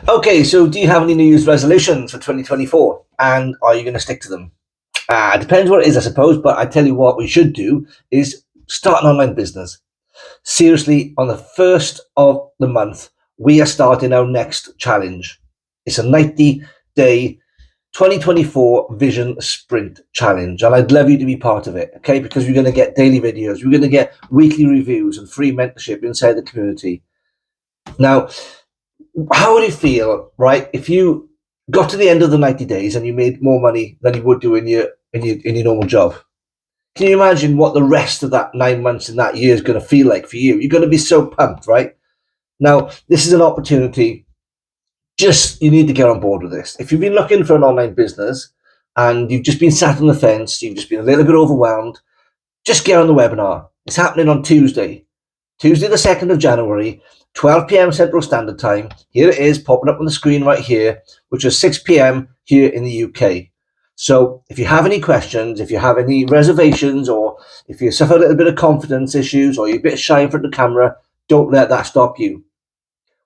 Okay, so do you have any New Year's resolutions for 2024? And are you going to stick to them? It depends what it is, I suppose, but I tell you what we should do is start an online business. Seriously, on the 1st of the month, we are starting our next challenge. It's a 90-day 2024 Vision Sprint Challenge, and I'd love you to be part of it, okay? Because we're going to get daily videos, we're going to get weekly reviews and free mentorship inside the community. Now, how would it feel, right, if you got to the end of the 90 days and you made more money than you would do in your normal job? Can you imagine what the rest of that 9 months in that year is going to feel like for you? You're going to be so pumped, right? Now, this is an opportunity. Just, you need to get on board with this. If you've been looking for an online business and you've just been sat on the fence, you've just been a little bit overwhelmed, just get on the webinar. It's happening on Tuesday the 2nd of January, 12 p.m. Central Standard Time. Here it is, popping up on the screen right here, which is 6 p.m. here in the UK. So if you have any questions, if you have any reservations, or if you suffer a little bit of confidence issues, or you're a bit shy in front of the camera, don't let that stop you.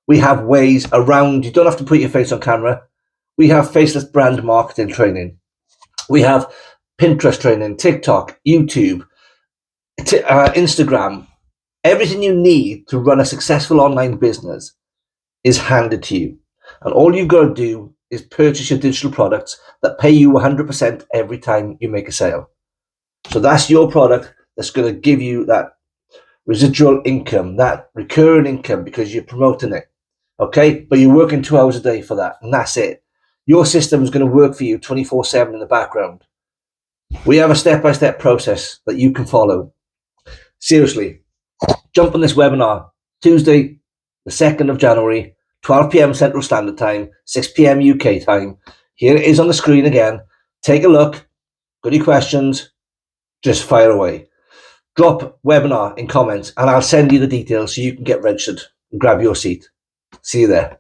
We have ways around. You don't have to put your face on camera. We have faceless brand marketing training. We have Pinterest training, TikTok, YouTube, Instagram. Everything you need to run a successful online business is handed to you. And all you've got to do is purchase your digital products that pay you 100% every time you make a sale. So that's your product that's going to give you that residual income, that recurring income, because you're promoting it. Okay? But you're working 2 hours a day for that, and that's it. Your system is going to work for you 24/7 in the background. We have a step-by-step process that you can follow. Seriously, jump on this webinar Tuesday, the 2nd of January, 12 p.m. Central Standard Time, 6 p.m. UK time. Here it is on the screen again. Take a look. Got any questions? Just fire away. Drop webinar in comments and I'll send you the details so you can get registered and grab your seat. See you there.